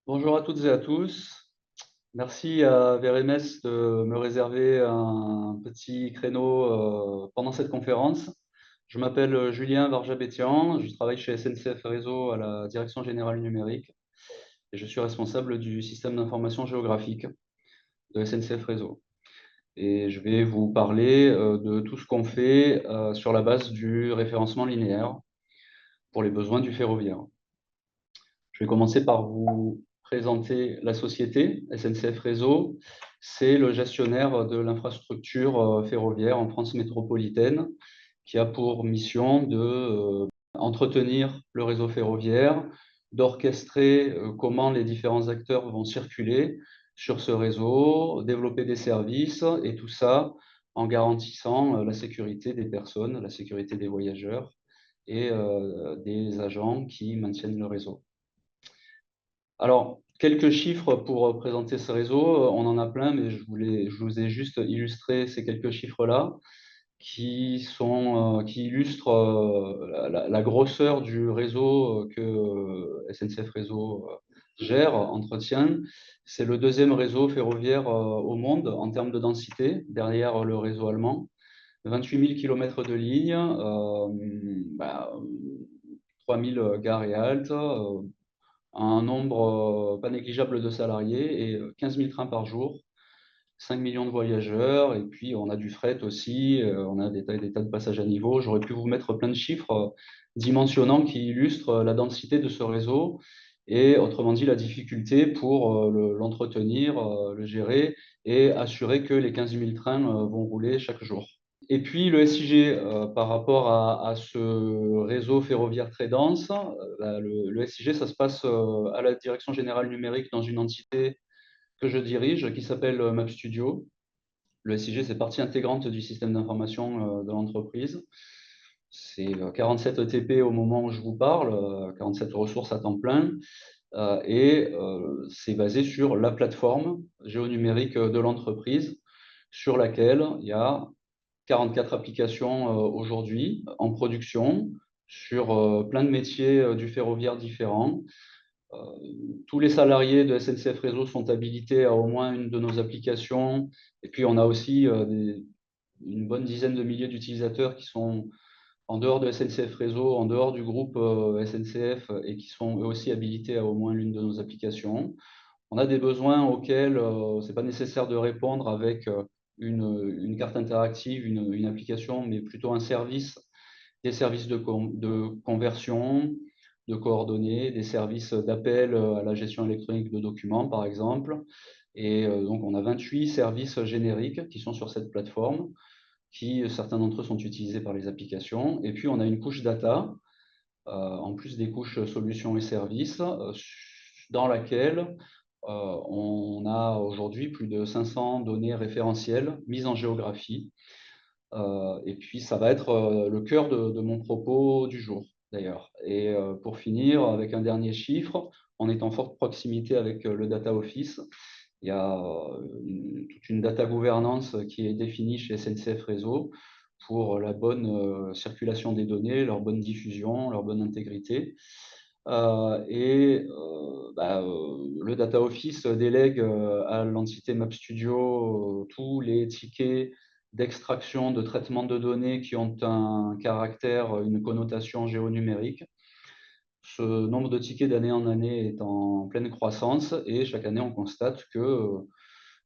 Bonjour à toutes et à tous. Merci à VRMS de me réserver un petit créneau pendant cette conférence. Je m'appelle Julien Varjabetian, je travaille chez SNCF Réseau à la Direction générale numérique et je suis responsable du système d'information géographique de SNCF Réseau. Et je vais vous parler de tout ce qu'on fait sur la base du référencement linéaire pour les besoins du ferroviaire. Je vais commencer par vous présenter la société. SNCF Réseau, c'est le gestionnaire de l'infrastructure ferroviaire en France métropolitaine qui a pour mission de entretenir le réseau ferroviaire, d'orchestrer comment les différents acteurs vont circuler sur ce réseau, développer des services et tout ça en garantissant la sécurité des personnes, la sécurité des voyageurs et des agents qui maintiennent le réseau. Alors, quelques chiffres pour présenter ce réseau. On en a plein, mais je vous ai juste illustré ces quelques chiffres-là qui illustrent la grosseur du réseau que SNCF Réseau gère, entretient. C'est le deuxième réseau ferroviaire au monde en termes de densité, derrière le réseau allemand. 28 000 km de lignes, 3 000 gares et haltes, un nombre pas négligeable de salariés et 15 000 trains par jour, 5 millions de voyageurs, et puis on a du fret aussi, on a des tas de passages à niveau. J'aurais pu vous mettre plein de chiffres dimensionnants qui illustrent la densité de ce réseau et autrement dit la difficulté pour l'entretenir, le gérer et assurer que les 15 000 trains vont rouler chaque jour. Et puis le SIG, par rapport à ce réseau ferroviaire très dense, le SIG, ça se passe à la Direction générale numérique dans une entité que je dirige qui s'appelle MapStudio. Le SIG, c'est partie intégrante du système d'information de l'entreprise. C'est 47 ETP au moment où je vous parle, 47 ressources à temps plein, et c'est basé sur la plateforme géonumérique de l'entreprise sur laquelle il y a 44 applications aujourd'hui en production sur plein de métiers du ferroviaire différents. Euh, Tous les salariés de SNCF Réseau sont habilités à au moins une de nos applications. Et puis, on a aussi une bonne dizaine de milliers d'utilisateurs qui sont en dehors de SNCF Réseau, en dehors du groupe SNCF et qui sont eux aussi habilités à au moins l'une de nos applications. On a des besoins auxquels ce n'est pas nécessaire de répondre avec une carte interactive, une application, mais plutôt un service, des services de conversion, de coordonnées, des services d'appel à la gestion électronique de documents, par exemple. Et donc, on a 28 services génériques qui sont sur cette plateforme, qui, certains d'entre eux sont utilisés par les applications. Et puis, on a une couche data, en plus des couches solutions et services, dans laquelle on a aujourd'hui plus de 500 données référentielles mises en géographie. Et puis, ça va être le cœur de mon propos du jour, d'ailleurs. Et pour finir, avec un dernier chiffre, on est en forte proximité avec le Data Office. Il y a toute une data gouvernance qui est définie chez SNCF Réseau pour la bonne circulation des données, leur bonne diffusion, leur bonne intégrité. Le Data Office délègue à l'entité MapStudio tous les tickets d'extraction, de traitement de données qui ont un caractère, une connotation géonumérique. Ce nombre de tickets d'année en année est en pleine croissance et chaque année, on constate que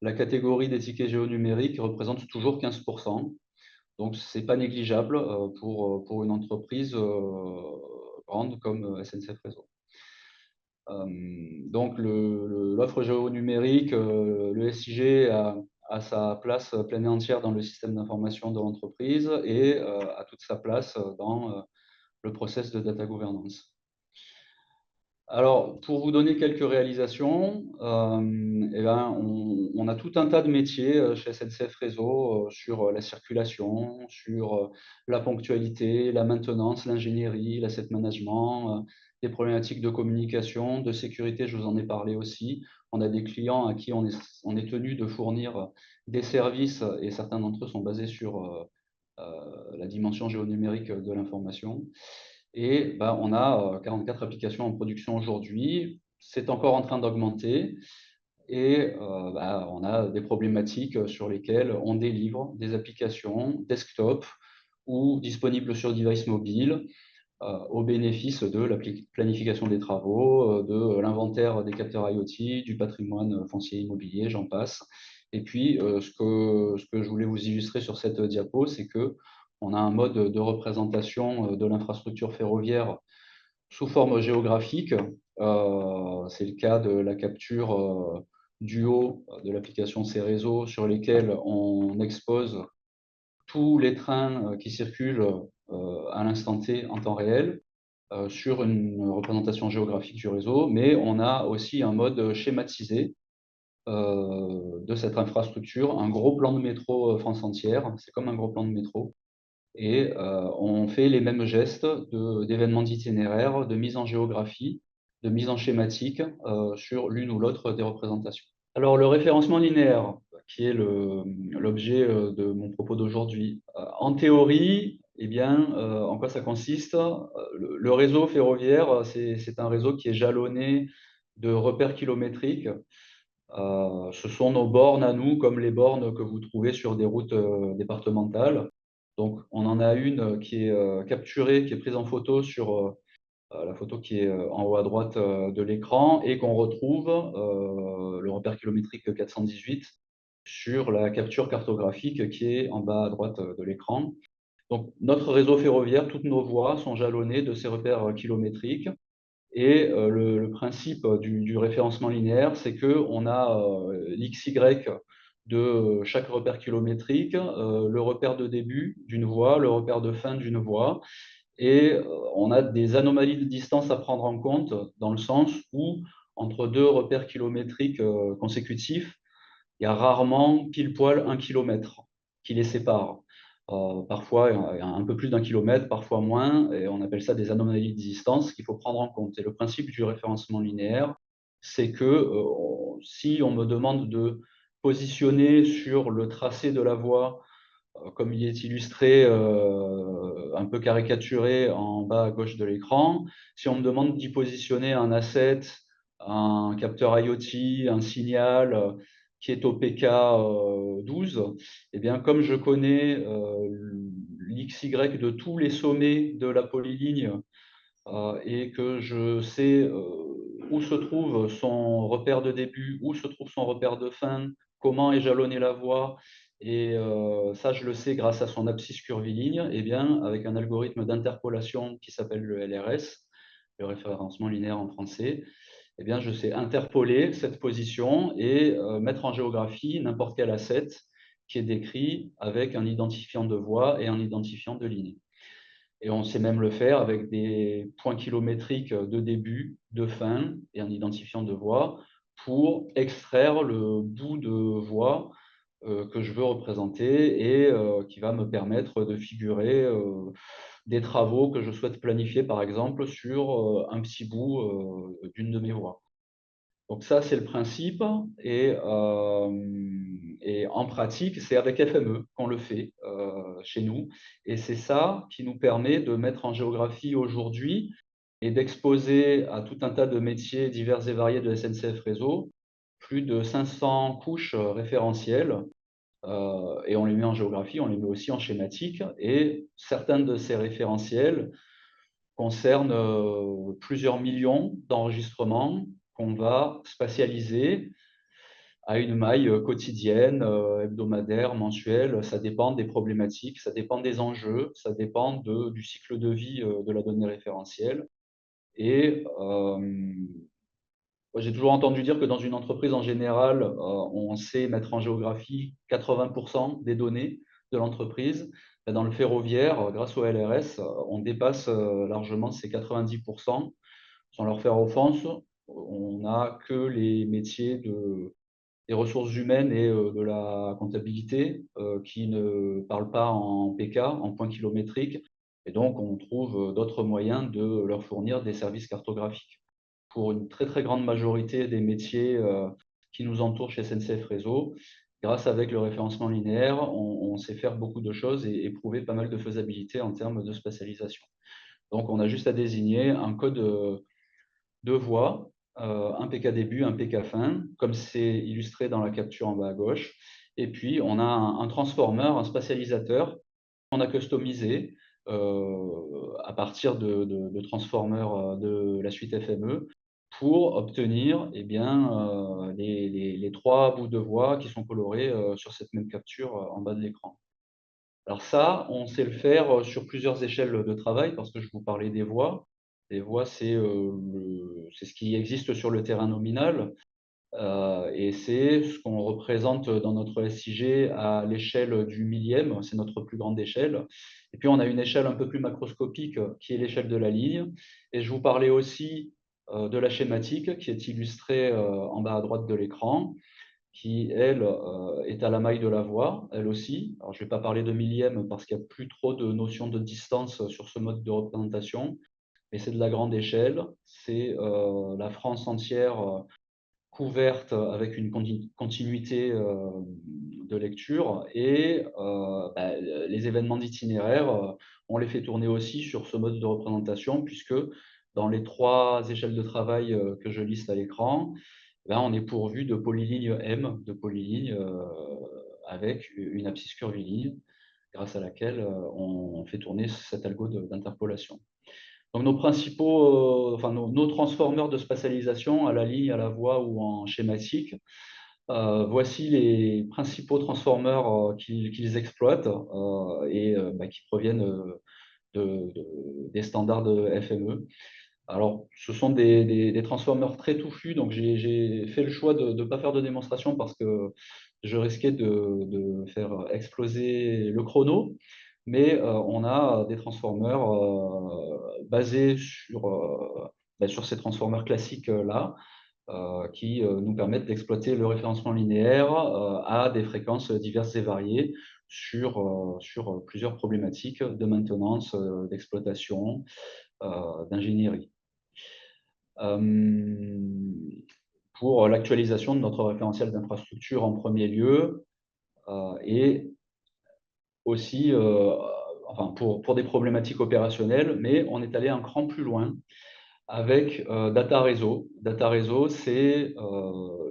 la catégorie des tickets géonumériques représente toujours 15%. Donc, ce n'est pas négligeable pour une entreprise grande comme SNCF Réseau. Donc, l'offre géonumérique, le SIG a sa place pleine et entière dans le système d'information de l'entreprise et a toute sa place dans le process de data governance. Alors, pour vous donner quelques réalisations, on a tout un tas de métiers chez SNCF Réseau sur la circulation, sur la ponctualité, la maintenance, l'ingénierie, l'asset management, des problématiques de communication, de sécurité, je vous en ai parlé aussi. On a des clients à qui on est tenu de fournir des services et certains d'entre eux sont basés sur la dimension géonumérique de l'information. Et on a 44 applications en production aujourd'hui. c'est encore en train d'augmenter et on a des problématiques sur lesquelles on délivre des applications desktop ou disponibles sur device mobile, au bénéfice de la planification des travaux, de l'inventaire des capteurs IoT, du patrimoine foncier immobilier, j'en passe. Et puis, ce que je voulais vous illustrer sur cette diapo, c'est que on a un mode de représentation de l'infrastructure ferroviaire sous forme géographique. C'est le cas de la capture du haut de l'application Cérezo, sur lesquels on expose tous les trains qui circulent à l'instant T en temps réel sur une représentation géographique du réseau, mais on a aussi un mode schématisé de cette infrastructure, un gros plan de métro France entière, c'est comme un gros plan de métro, et on fait les mêmes gestes d'événements d'itinéraire, de mise en géographie, de mise en schématique sur l'une ou l'autre des représentations. Alors, le référencement linéaire, qui est l'objet de mon propos d'aujourd'hui. En théorie, eh bien, en quoi ça consiste? Le réseau ferroviaire, c'est un réseau qui est jalonné de repères kilométriques. Ce sont nos bornes à nous, comme les bornes que vous trouvez sur des routes départementales. Donc, on en a une qui est capturée, qui est prise en photo sur la photo qui est en haut à droite de l'écran, et qu'on retrouve, le repère kilométrique 418, sur la capture cartographique qui est en bas à droite de l'écran. Donc, notre réseau ferroviaire, toutes nos voies sont jalonnées de ces repères kilométriques. Et le principe du référencement linéaire, c'est qu'on a l'XY de chaque repère kilométrique, le repère de début d'une voie, le repère de fin d'une voie, et on a des anomalies de distance à prendre en compte, dans le sens où, entre deux repères kilométriques consécutifs, il y a rarement pile poil 1 kilomètre qui les sépare. Parfois, il y a un peu plus d'1 kilomètre, parfois moins, et on appelle ça des anomalies de distance qu'il faut prendre en compte. Et le principe du référencement linéaire, c'est que si on me demande de positionner sur le tracé de la voie, comme il est illustré, un peu caricaturé en bas à gauche de l'écran, si on me demande d'y positionner un asset, un capteur IoT, un signal qui est au PK 12, eh bien, comme je connais l'XY de tous les sommets de la polyligne et que je sais où se trouve son repère de début, où se trouve son repère de fin, comment est jalonnée la voie, et ça je le sais grâce à son abscisse curviligne, et bien avec un algorithme d'interpolation qui s'appelle le LRS, le référencement linéaire en français, eh bien je sais interpoler cette position et mettre en géographie n'importe quel asset qui est décrit avec un identifiant de voie et un identifiant de ligne. Et on sait même le faire avec des points kilométriques de début, de fin et un identifiant de voie pour extraire le bout de voie que je veux représenter et qui va me permettre de figurer des travaux que je souhaite planifier, par exemple, sur un petit bout d'une de mes voies. Donc ça, c'est le principe. Et en pratique, c'est avec FME qu'on le fait chez nous. Et c'est ça qui nous permet de mettre en géographie aujourd'hui et d'exposer à tout un tas de métiers divers et variés de SNCF Réseau plus de 500 couches référentielles. Et on les met en géographie, on les met aussi en schématique. Et certains de ces référentiels concerne plusieurs millions d'enregistrements qu'on va spatialiser à une maille quotidienne, hebdomadaire, mensuelle. Ça dépend des problématiques, ça dépend des enjeux, ça dépend du cycle de vie de la donnée référentielle. Et j'ai toujours entendu dire que dans une entreprise, en général, on sait mettre en géographie 80% des données de l'entreprise. Dans le ferroviaire, grâce au LRS, on dépasse largement ces 90%. Sans leur faire offense, on n'a que les métiers des ressources humaines et de la comptabilité qui ne parlent pas en PK, en points kilométriques. Et donc, on trouve d'autres moyens de leur fournir des services cartographiques. Pour une très très grande majorité des métiers qui nous entourent chez SNCF Réseau, grâce avec le référencement linéaire, on sait faire beaucoup de choses et éprouver pas mal de faisabilité en termes de spatialisation. Donc on a juste à désigner un code de voie un PK début, un PK fin, comme c'est illustré dans la capture en bas à gauche. Et puis, on a un transformer, un spatialisateur qu'on a customisé à partir de transformers de la suite FME pour obtenir eh bien, les 3 bouts de voix qui sont colorés sur cette même capture en bas de l'écran. Alors ça, on sait le faire sur plusieurs échelles de travail parce que je vous parlais des voix. Les voix, c'est ce qui existe sur le terrain nominal et c'est ce qu'on représente dans notre SIG à l'échelle du millième, c'est notre plus grande échelle. Et puis on a une échelle un peu plus macroscopique qui est l'échelle de la ligne. Et je vous parlais aussi de la schématique qui est illustrée en bas à droite de l'écran qui, elle, est à la maille de la voix, elle aussi. Alors, je ne vais pas parler de millième parce qu'il n'y a plus trop de notion de distance sur ce mode de représentation, mais c'est de la grande échelle. C'est la France entière couverte avec une continuité de lecture et les événements d'itinéraire, on les fait tourner aussi sur ce mode de représentation puisque dans les 3 échelles de travail que je liste à l'écran, là, on est pourvu de polylignes M, de polylignes avec une abscisse curviligne, grâce à laquelle on fait tourner cet algo d'interpolation. Donc nos principaux, enfin nos transformeurs de spatialisation à la ligne, à la voix ou en schématique, voici les principaux transformeurs qu'ils exploitent qui proviennent des standards de FME. Alors, ce sont des transformers très touffus, donc j'ai fait le choix de ne pas faire de démonstration parce que je risquais de faire exploser le chrono. Mais on a des transformers basés sur ces transformers classiques-là, qui nous permettent d'exploiter le référencement linéaire à des fréquences diverses et variées sur plusieurs problématiques de maintenance, d'exploitation, d'ingénierie. Pour l'actualisation de notre référentiel d'infrastructure en premier lieu et aussi pour des problématiques opérationnelles, mais on est allé un cran plus loin avec Data Réseau. Data Réseau, c'est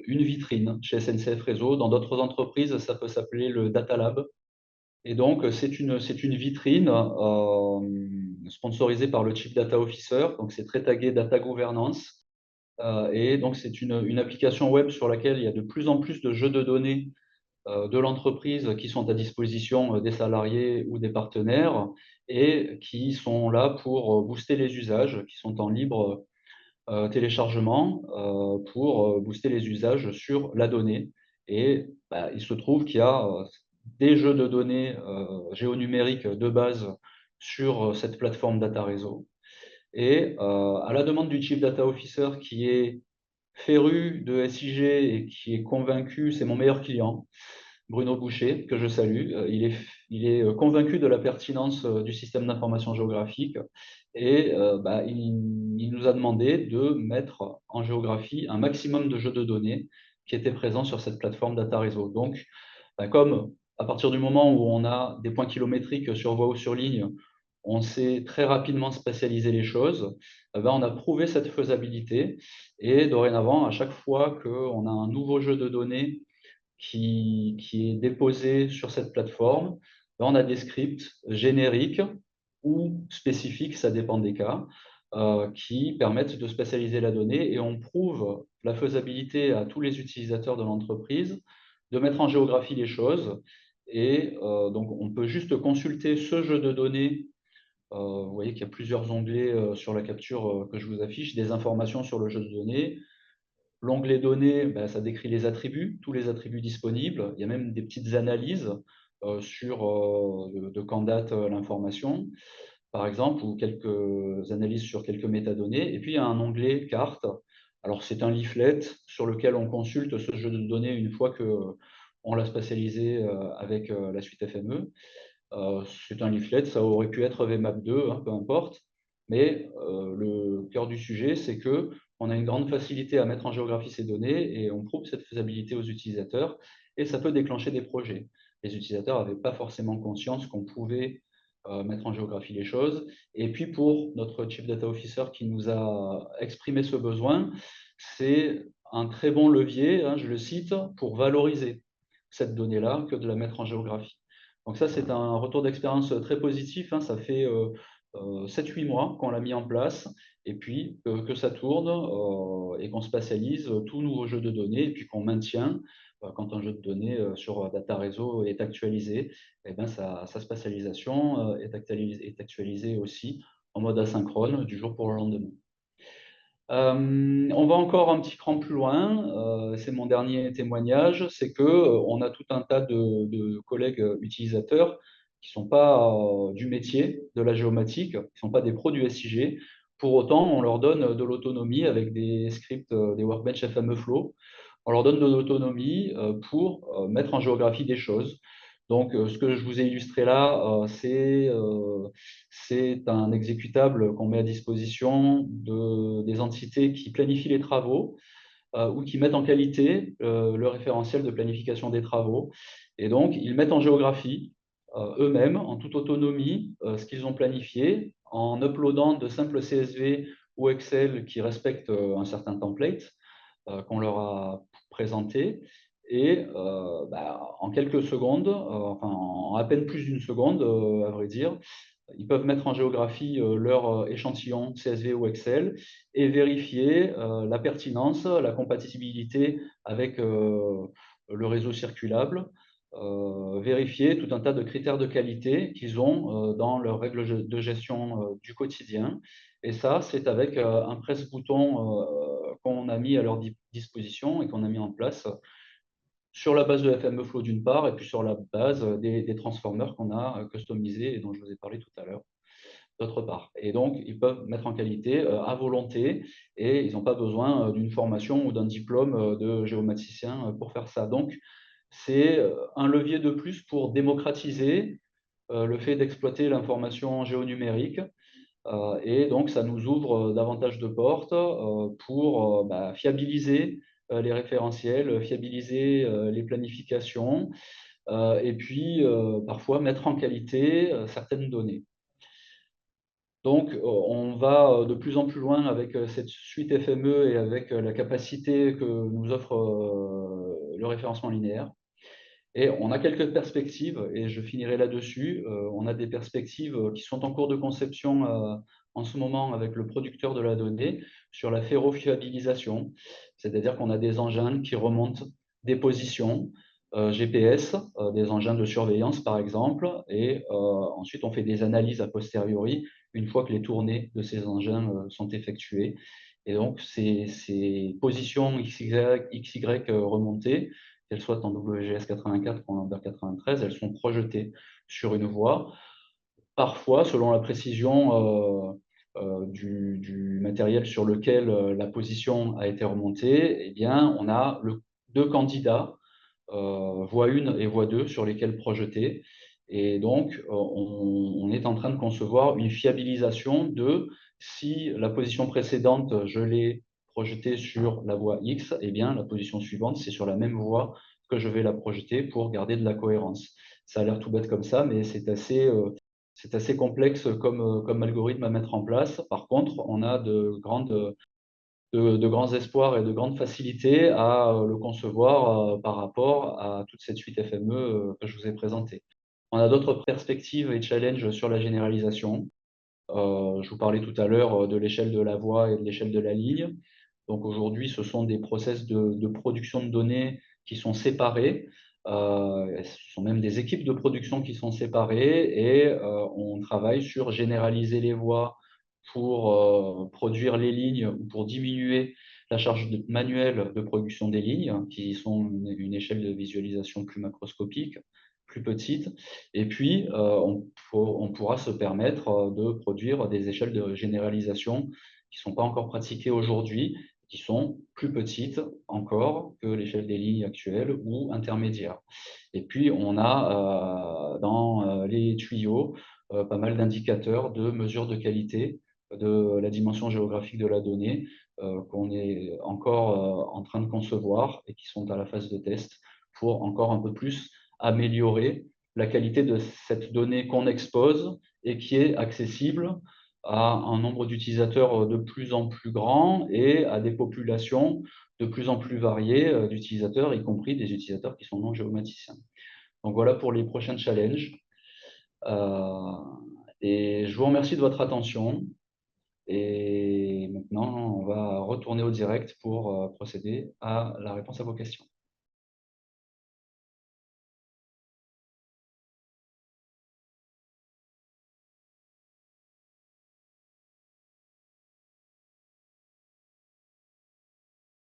une vitrine chez SNCF Réseau. Dans d'autres entreprises, ça peut s'appeler le Data Lab. Et donc, c'est une vitrine sponsorisée par le Chief Data Officer. Donc, c'est très tagué Data Governance. Et donc, c'est une application web sur laquelle il y a de plus en plus de jeux de données de l'entreprise qui sont à disposition des salariés ou des partenaires et qui sont là pour booster les usages, qui sont en libre téléchargement pour booster les usages sur la donnée. Et il se trouve qu'il y a des jeux de données géonumériques de base sur cette plateforme Data Réseau. Et à la demande du Chief Data Officer qui est féru de SIG et qui est convaincu, c'est mon meilleur client, Bruno Boucher, que je salue. Il est convaincu de la pertinence du système d'information géographique et il nous a demandé de mettre en géographie un maximum de jeux de données qui étaient présents sur cette plateforme Data Réseau. Donc, comme à partir du moment où on a des points kilométriques sur voie ou sur ligne, on sait très rapidement spatialiser les choses, on a prouvé cette faisabilité et dorénavant, à chaque fois qu'on a un nouveau jeu de données qui est déposé sur cette plateforme, on a des scripts génériques ou spécifiques, ça dépend des cas, qui permettent de spatialiser la donnée et on prouve la faisabilité à tous les utilisateurs de l'entreprise de mettre en géographie les choses. Et donc, on peut juste consulter ce jeu de données. Vous voyez qu'il y a plusieurs onglets sur la capture que je vous affiche, des informations sur le jeu de données. L'onglet données, ça décrit les attributs, tous les attributs disponibles. Il y a même des petites analyses de quand date l'information, par exemple, ou quelques analyses sur quelques métadonnées. Et puis, il y a un onglet carte. Alors, c'est un leaflet sur lequel on consulte ce jeu de données une fois qu'on l'a spatialisé avec la suite FME. C'est un leaflet, ça aurait pu être VMAP2, peu importe. Mais le cœur du sujet, c'est que on a une grande facilité à mettre en géographie ces données et on prouve cette faisabilité aux utilisateurs et ça peut déclencher des projets. Les utilisateurs n'avaient pas forcément conscience qu'on pouvait mettre en géographie les choses. Et puis pour notre Chief Data Officer qui nous a exprimé ce besoin, c'est un très bon levier, hein, je le cite, pour valoriser cette donnée-là que de la mettre en géographie. Donc ça, c'est un retour d'expérience très positif, hein, ça fait 7-8 mois qu'on l'a mis en place, et puis que ça tourne et qu'on spatialise tout nouveau jeu de données, et puis qu'on maintient, quand un jeu de données sur Data Réseau est actualisé, eh ben, sa spatialisation est actualisée aussi en mode asynchrone du jour pour le lendemain. On va encore un petit cran plus loin, c'est mon dernier témoignage, c'est que on a tout un tas de collègues utilisateurs qui ne sont pas du métier de la géomatique, qui ne sont pas des pros du SIG. Pour autant, on leur donne de l'autonomie avec des scripts, des workbench FMEflow. On leur donne de l'autonomie pour mettre en géographie des choses. Donc, ce que je vous ai illustré là, c'est un exécutable qu'on met à disposition des entités qui planifient les travaux ou qui mettent en qualité le référentiel de planification des travaux. Et donc, ils mettent en géographie eux-mêmes, en toute autonomie, ce qu'ils ont planifié, en uploadant de simples CSV ou Excel qui respectent un certain template qu'on leur a présenté. Et en quelques secondes, enfin en à peine plus d'une seconde, à vrai dire, ils peuvent mettre en géographie leur échantillon CSV ou Excel et vérifier la pertinence, la compatibilité avec le réseau circulable, vérifier tout un tas de critères de qualité qu'ils ont dans leurs règles de gestion du quotidien. Et ça, c'est avec un presse-bouton qu'on a mis à leur disposition et qu'on a mis en place sur la base de FMEflow d'une part, et puis sur la base des transformers qu'on a customisés et dont je vous ai parlé tout à l'heure d'autre part. Et donc, ils peuvent mettre en qualité à volonté et ils n'ont pas besoin d'une formation ou d'un diplôme de géomaticien pour faire ça. Donc, c'est un levier de plus pour démocratiser le fait d'exploiter l'information géonumérique. Et donc, ça nous ouvre davantage de portes pour fiabiliser les référentiels, fiabiliser les planifications et puis parfois mettre en qualité certaines données. Donc, on va de plus en plus loin avec cette suite FME et avec la capacité que nous offre le référencement linéaire. Et on a quelques perspectives, et je finirai là-dessus. On a des perspectives qui sont en cours de conception en ce moment avec le producteur de la donnée sur la ferrofiabilisation, c'est-à-dire qu'on a des engins qui remontent des positions GPS, des engins de surveillance par exemple, et ensuite on fait des analyses a posteriori une fois que les tournées de ces engins sont effectuées. Et donc ces positions XY remontées, qu'elles soient en WGS 84 ou en Lambda 93, elles sont projetées sur une voie. Parfois, selon la précision du matériel sur lequel la position a été remontée, eh bien, on a deux candidats, voie 1 et voie 2, sur lesquels projeter. Et donc, on est en train de concevoir une fiabilisation de si la position précédente, je l'ai projetée sur la voie X, eh bien, la position suivante, c'est sur la même voie que je vais la projeter pour garder de la cohérence. Ça a l'air tout bête comme ça, mais c'est assez complexe comme algorithme à mettre en place. Par contre, on a de grands espoirs et de grandes facilités à le concevoir par rapport à toute cette suite FME que je vous ai présentée. On a d'autres perspectives et challenges sur la généralisation. Je vous parlais tout à l'heure de l'échelle de la voie et de l'échelle de la ligne. Donc aujourd'hui, ce sont des process de production de données qui sont séparés. Ce sont même des équipes de production qui sont séparées et on travaille sur généraliser les voies pour produire les lignes ou pour diminuer la charge manuelle de production des lignes, qui sont une échelle de visualisation plus macroscopique, plus petite. Et puis, on pourra se permettre de produire des échelles de généralisation qui ne sont pas encore pratiquées aujourd'hui, qui sont plus petites encore que l'échelle des lignes actuelles ou intermédiaires. Et puis, on a dans les tuyaux pas mal d'indicateurs de mesure de qualité de la dimension géographique de la donnée qu'on est encore en train de concevoir et qui sont à la phase de test pour encore un peu plus améliorer la qualité de cette donnée qu'on expose et qui est accessible à un nombre d'utilisateurs de plus en plus grand et à des populations de plus en plus variées d'utilisateurs, y compris des utilisateurs qui sont non géomaticiens. Donc voilà pour les prochains challenges. Euh, et je vous remercie de votre attention. Et maintenant, on va retourner au direct pour procéder à la réponse à vos questions.